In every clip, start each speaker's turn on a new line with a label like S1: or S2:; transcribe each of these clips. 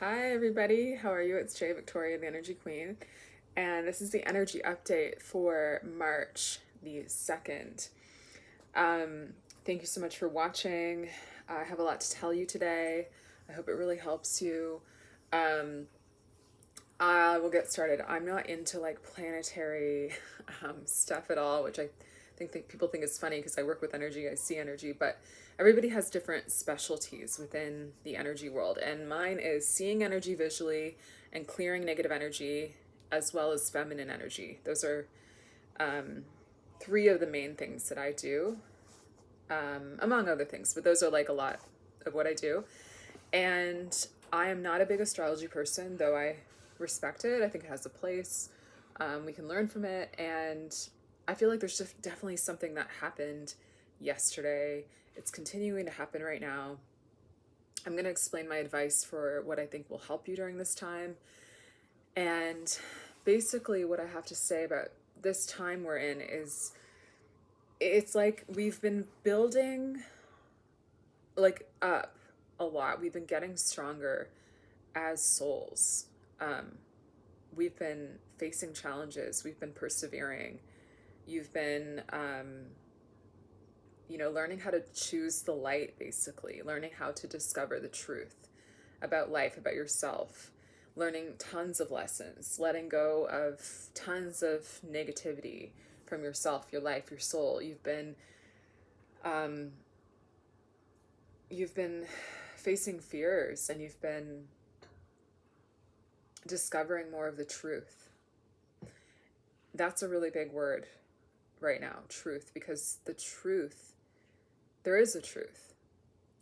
S1: Hi, everybody. How are you? It's Jay Victoria, the Energy Queen, and this is the energy update for March the 2nd. Um, Thank you so much for watching. I have a lot to tell you today. I hope it really helps you. Um, I will get started. I'm not into like planetary stuff at all, which I think people think is funny because I work with energy, I see energy, but everybody has different specialties within the energy world. And mine is seeing energy visually and clearing negative energy as well as feminine energy. Those are three of the main things that I do, among other things, but those are like a lot of what I do. And I am not a big astrology person, though I respect it. I think it has a place. We can learn from it. And I feel like there's just definitely something that happened yesterday. It's continuing to happen right now. I'm going to explain my advice for what I think will help you during this time. And basically, what I have to say about this time we're in is it's like we've been building like up a lot. We've been getting stronger as souls. Um, we've been facing challenges. We've been persevering. You've been, learning how to choose the light, basically, learning how to discover the truth about life, about yourself, learning tons of lessons, letting go of tons of negativity from yourself, your life, your soul. Um, you've been facing fears, and you've been discovering more of the truth. That's a really big word right now, truth, because the truth, there is a truth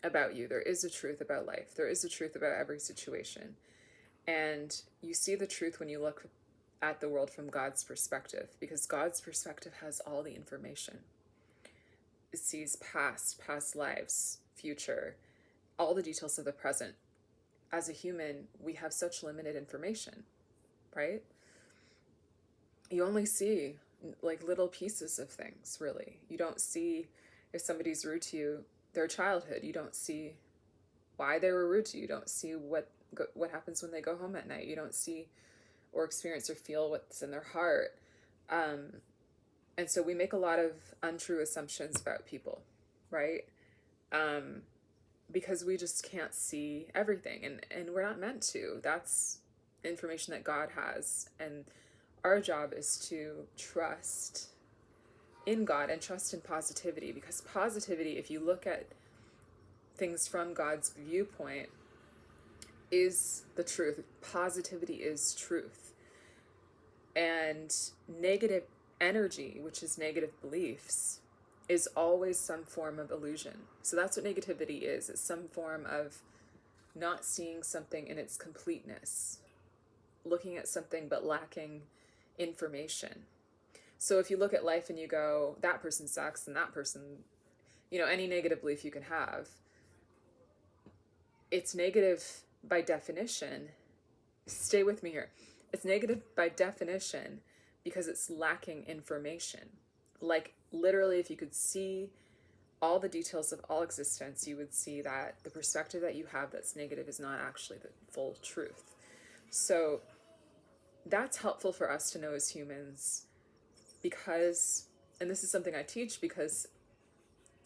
S1: about you. There is a truth about life. There is a truth about every situation. And you see the truth when you look at the world from God's perspective, because God's perspective has all the information. It sees past lives, future, all the details of the present. As a human, we have such limited information, right? You only see like little pieces of things, really. You don't see if somebody's rude to you, their childhood. You don't see why they were rude to you. You don't see what happens when they go home at night. You don't see or experience or feel what's in their heart. Um, and so we make a lot of untrue assumptions about people, right? Um, because we just can't see everything, and we're not meant to. That's information that God has, and our job is to trust in God and trust in positivity, because positivity, if you look at things from God's viewpoint, is the truth. Positivity is truth. And negative energy, which is negative beliefs, is always some form of illusion. So that's what negativity is. It's some form of not seeing something in its completeness, looking at something but lacking information. So if you look at life and you go, that person sucks and that person, any negative belief you can have, it's negative by definition. Stay with me here. It's negative by definition because it's lacking information. Like, literally, if you could see all the details of all existence, you would see that the perspective that you have that's negative is not actually the full truth. So that's helpful for us to know as humans, because, and this is something I teach, because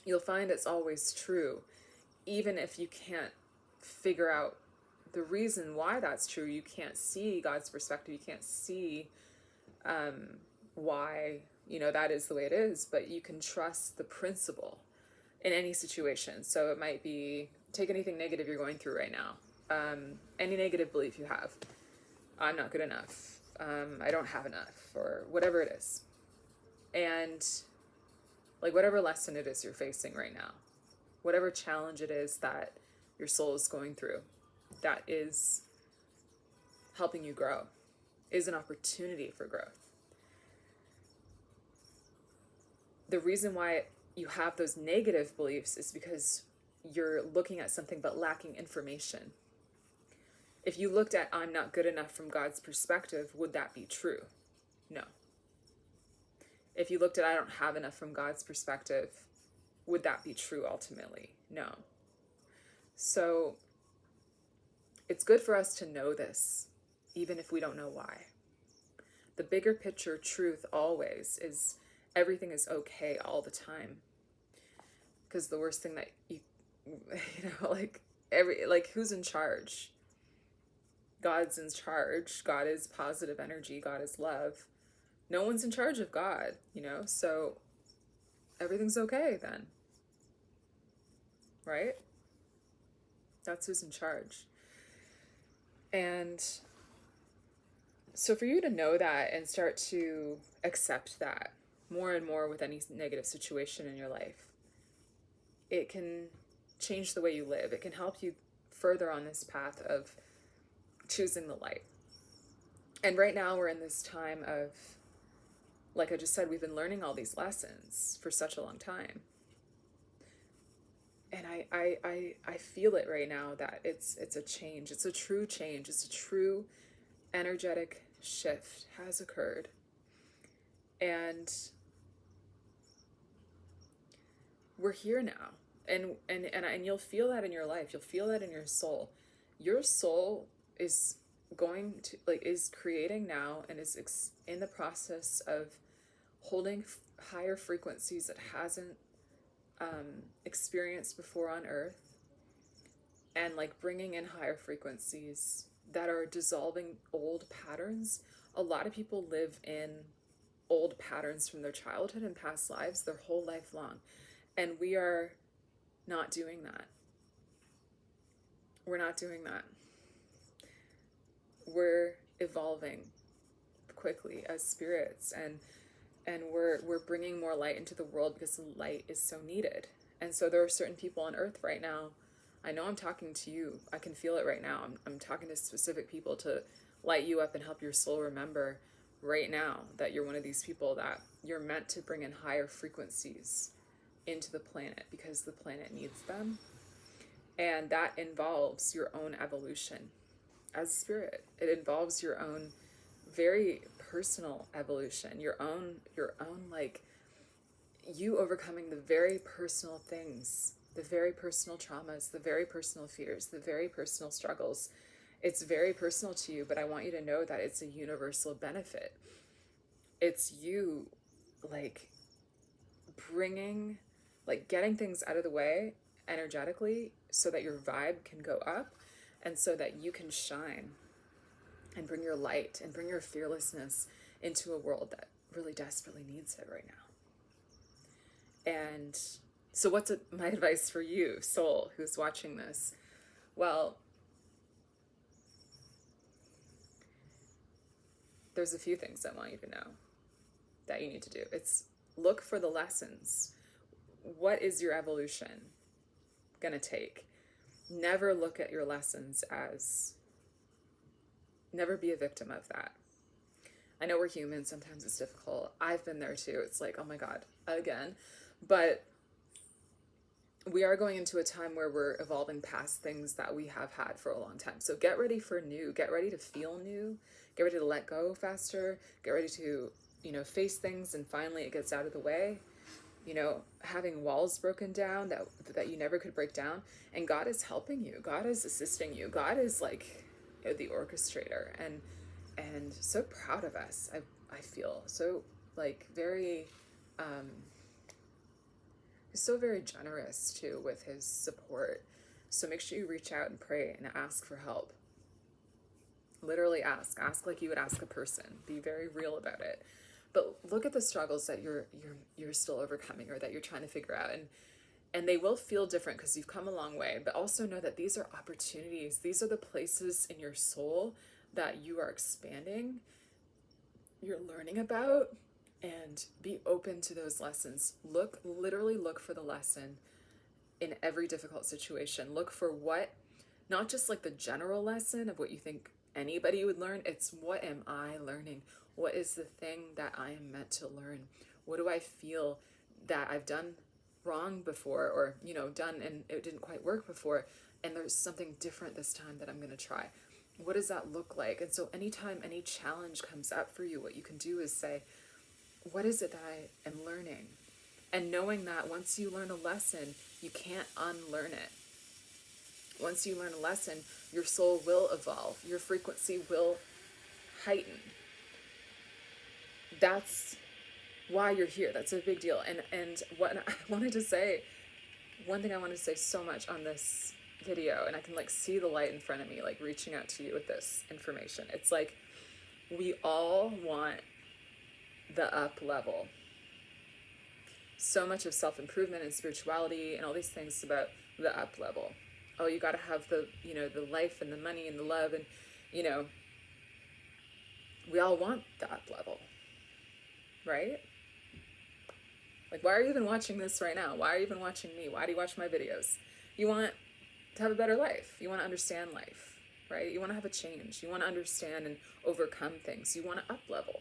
S1: you'll find it's always true, even if you can't figure out the reason why that's true. You can't see God's perspective. You can't see why, that is the way it is, but you can trust the principle in any situation. So it might be, take anything negative you're going through right now. Any negative belief you have. I'm not good enough. I don't have enough, or whatever it is. And like whatever lesson it is you're facing right now, whatever challenge it is that your soul is going through, that is helping you grow, is an opportunity for growth. The reason why you have those negative beliefs is because you're looking at something but lacking information. If you looked at I'm not good enough from God's perspective, would that be true? No. If you looked at I don't have enough from God's perspective, would that be true ultimately? No. So it's good for us to know this, even if we don't know why. The bigger picture truth always is everything is okay all the time. Because the worst thing that like who's in charge? God's in charge. God is positive energy. God is love. No one's in charge of God, so everything's okay then. Right? That's who's in charge. And so for you to know that and start to accept that more and more with any negative situation in your life, it can change the way you live. It can help you further on this path of choosing the light. And right now we're in this time of, like I just said, we've been learning all these lessons for such a long time. And I feel it right now that it's a change. It's a true change. It's a true energetic shift has occurred. And we're here now. And you'll feel that in your life. You'll feel that in your soul. Your soul is is creating now and is in the process of holding higher frequencies it hasn't experienced before on earth, and like bringing in higher frequencies that are dissolving old patterns. A lot of people live in old patterns from their childhood and past lives their whole life long, and we are not doing that. We're not doing that. We're evolving quickly as spirits, and we're bringing more light into the world because the light is so needed. And so there are certain people on earth right now. I know I'm talking to you. I can feel it right now. I'm talking to specific people to light you up and help your soul remember right now that you're one of these people, that you're meant to bring in higher frequencies into the planet because the planet needs them. And that involves your own evolution as a spirit. It involves your own very personal evolution, your own like you overcoming the very personal things, the very personal traumas, the very personal fears, the very personal struggles. It's very personal to you, but I want you to know that it's a universal benefit. It's you like bringing, like getting things out of the way energetically so that your vibe can go up and so that you can shine and bring your light and bring your fearlessness into a world that really desperately needs it right now. And so what's my advice for you, soul, who's watching this? Well, there's a few things I want you to know that you need to do. It's look for the lessons. What is your evolution gonna take? Never look at your lessons as, never be a victim of that. I know we're human, sometimes it's difficult. I've been there too. It's like, oh my God, again. But we are going into a time where we're evolving past things that we have had for a long time. So get ready for new, get ready to feel new, get ready to let go faster, get ready to, face things and finally it gets out of the way. Having walls broken down that you never could break down. And God is helping you. God is assisting you. God is like the orchestrator, and so proud of us. I feel so like very, he's so very generous too with his support. So make sure you reach out and pray and ask for help. Literally ask like you would ask a person. Be very real about it. But look at the struggles that you're still overcoming or that you're trying to figure out, and they will feel different because you've come a long way. But also know that these are opportunities. These are the places in your soul that you are expanding, you're learning about, and be open to those lessons. Literally look for the lesson in every difficult situation. Look for what, not just like the general lesson of what you think anybody would learn. It's what am I learning? What is the thing that I am meant to learn? What do I feel that I've done wrong before, or, done and it didn't quite work before, and there's something different this time that I'm going to try? What does that look like? And so anytime any challenge comes up for you, what you can do is say, what is it that I am learning? And knowing that once you learn a lesson, you can't unlearn it. Once you learn a lesson, your soul will evolve. Your frequency will heighten. That's why you're here. That's a big deal. And what I wanted to say, one thing I wanted to say so much on this video, and I can like see the light in front of me, like reaching out to you with this information. It's like we all want the up level. So much of self-improvement and spirituality and all these things about the up level. Oh, you got to have the, you know, the life and the money and the love, and, you know, we all want the up level, right? Like, why are you even watching this right now? Why are you even watching me? Why do you watch my videos? You want to have a better life. You want to understand life, right? You want to have a change. You want to understand and overcome things. You want to up level.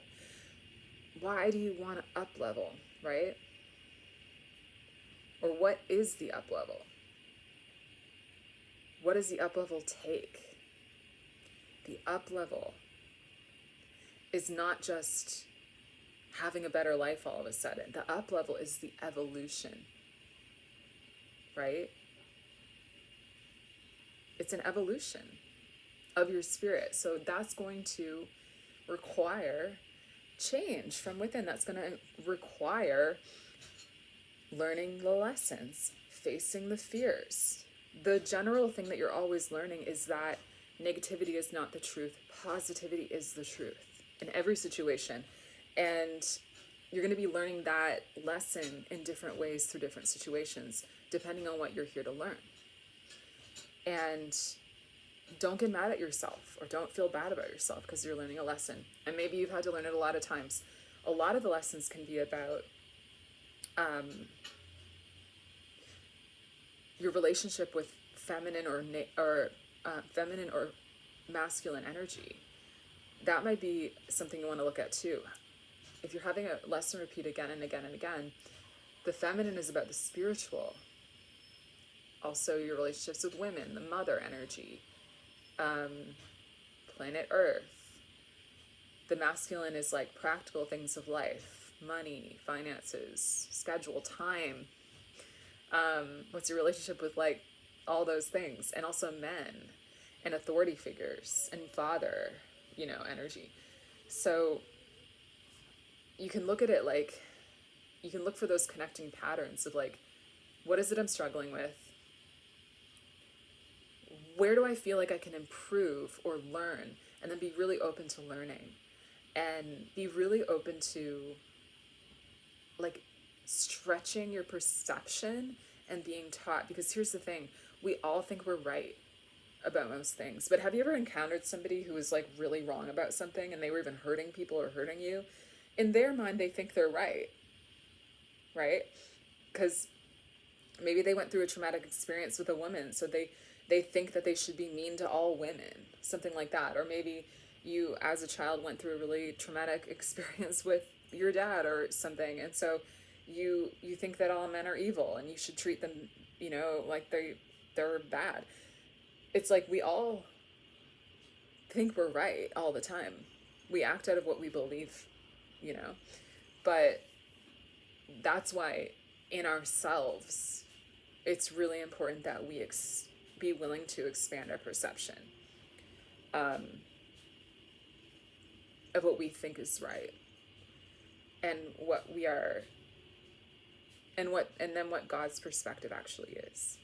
S1: Why do you want to up level, right? Or what is the up level? What does the up level take? The up level is not just having a better life all of a sudden. The up level is the evolution, right? It's an evolution of your spirit. So that's going to require change from within. That's going to require learning the lessons, facing the fears. The general thing that you're always learning is that negativity is not the truth. Positivity is the truth in every situation. And you're going to be learning that lesson in different ways through different situations, depending on what you're here to learn. And don't get mad at yourself, or don't feel bad about yourself because you're learning a lesson. And maybe you've had to learn it a lot of times. A lot of the lessons can be about your relationship with feminine or masculine energy. That might be something you want to look at too. If you're having a lesson repeat again and again and again, the feminine is about the spiritual. Also your relationships with women, the mother energy, planet Earth. The masculine is like practical things of life, money, finances, schedule, time. What's your relationship with like all those things? And also men and authority figures and father, you know, energy. So you can look at it like, you can look for those connecting patterns of like, what is it I'm struggling with? Where do I feel like I can improve or learn? And then be really open to learning, and be really open to like stretching your perception and being taught. Because here's the thing, we all think we're right about most things, but have you ever encountered somebody who was like really wrong about something, and they were even hurting people or hurting you? In their mind, they think they're right? Because maybe they went through a traumatic experience with a woman, so they think that they should be mean to all women, something like that. Or maybe you as a child went through a really traumatic experience with your dad or something, and so you think that all men are evil and you should treat them, you know, like they're bad. It's like we all think we're right all the time. We act out of what we believe, you know. But that's why in ourselves it's really important that we be willing to expand our perception of what we think is right, and what we are, and then what God's perspective actually is.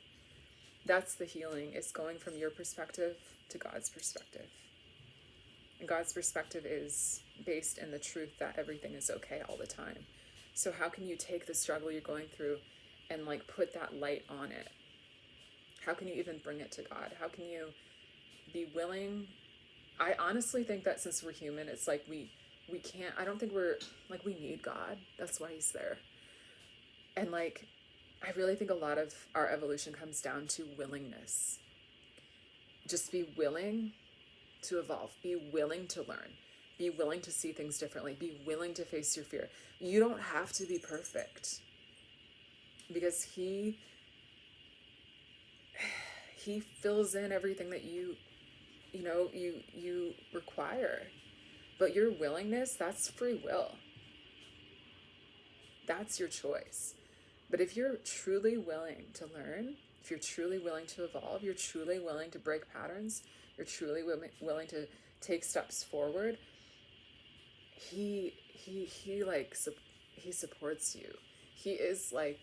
S1: That's the healing, is going from your perspective to God's perspective. And God's perspective is based in the truth that everything is okay all the time. So how can you take the struggle you're going through and like put that light on it? How can you even bring it to God? How can you be willing? I honestly think that since we're human, it's like we can't, I don't think we're, like, we need God. That's why he's there. And like, I really think a lot of our evolution comes down to willingness. Just be willing to evolve. Be willing to learn. Be willing to see things differently. Be willing to face your fear. You don't have to be perfect, because he fills in everything that you require. But your willingness, that's free will. That's your choice. But if you're truly willing to learn, if you're truly willing to evolve, you're truly willing to break patterns, you're truly willing to take steps forward, he like he supports you. He is like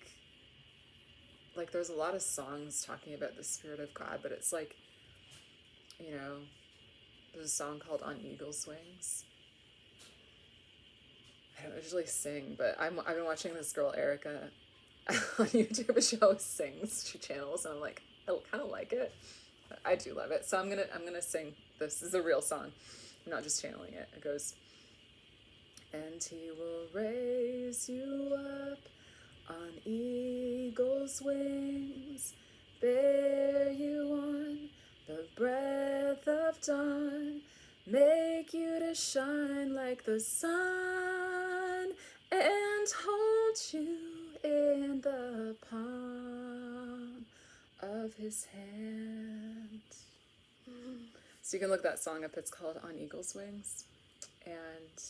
S1: there's a lot of songs talking about the Spirit of God, but it's like, you know, there's a song called On Eagle's Wings. I don't usually sing, but I've been watching this girl Erica on YouTube. She always sings, she channels, and I'm like, I kind of like it. I do love it. So I'm gonna sing. This is a real song. I'm not just channeling it. It goes, and he will raise you up on eagle's wings, bear you on the breath of dawn, make you to shine like the sun, and hold you in the palm of his hand. So you can look that song up. It's called On Eagle's Wings. And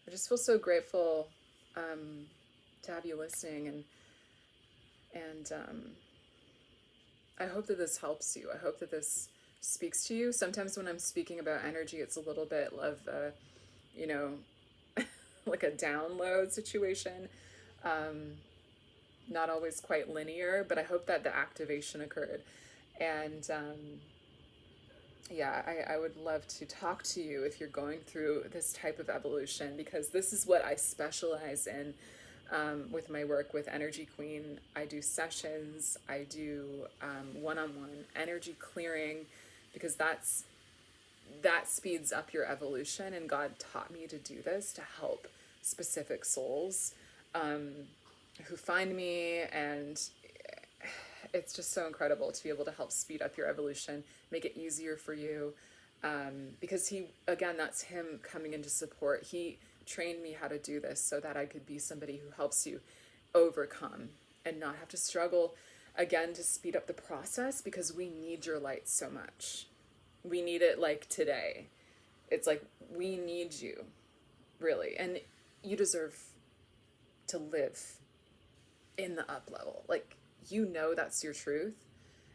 S1: I just feel so grateful to have you listening, and I hope that this helps you. I hope that this speaks to you. Sometimes when I'm speaking about energy, it's a little bit of a, you know, like a download situation. Not always quite linear, but I hope that the activation occurred. And yeah, I would love to talk to you if you're going through this type of evolution, because this is what I specialize in with my work with Energy Queen. I do sessions, I do one-on-one energy clearing, because that speeds up your evolution, and God taught me to do this to help specific souls who find me, and it's just so incredible to be able to help speed up your evolution, make it easier for you, because that's him coming in to support. He trained me how to do this so that I could be somebody who helps you overcome and not have to struggle again to speed up the process, because we need your light so much. We need it like today. It's like, we need you, really, and you deserve to live in the up level. Like, you know that's your truth.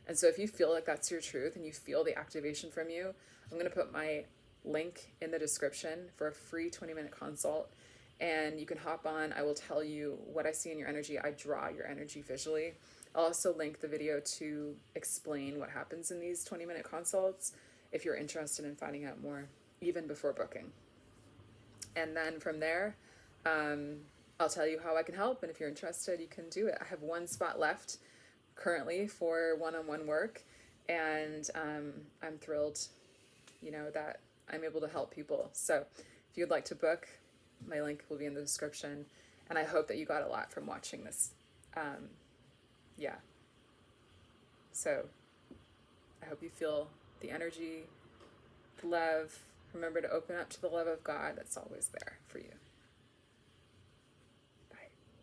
S1: And so if you feel like that's your truth and you feel the activation from you, I'm going to put my link in the description for a free 20-minute consult, and you can hop on. I will tell you what I see in your energy. I draw your energy visually. I'll also link the video to explain what happens in these 20-minute consults if you're interested in finding out more, even before booking. And then from there, I'll tell you how I can help, and if you're interested, you can do it. I have one spot left currently for one-on-one work, and I'm thrilled, that I'm able to help people. So if you'd like to book, my link will be in the description, and I hope that you got a lot from watching this. Yeah. So I hope you feel the energy, the love. Remember to open up to the love of God that's always there for you.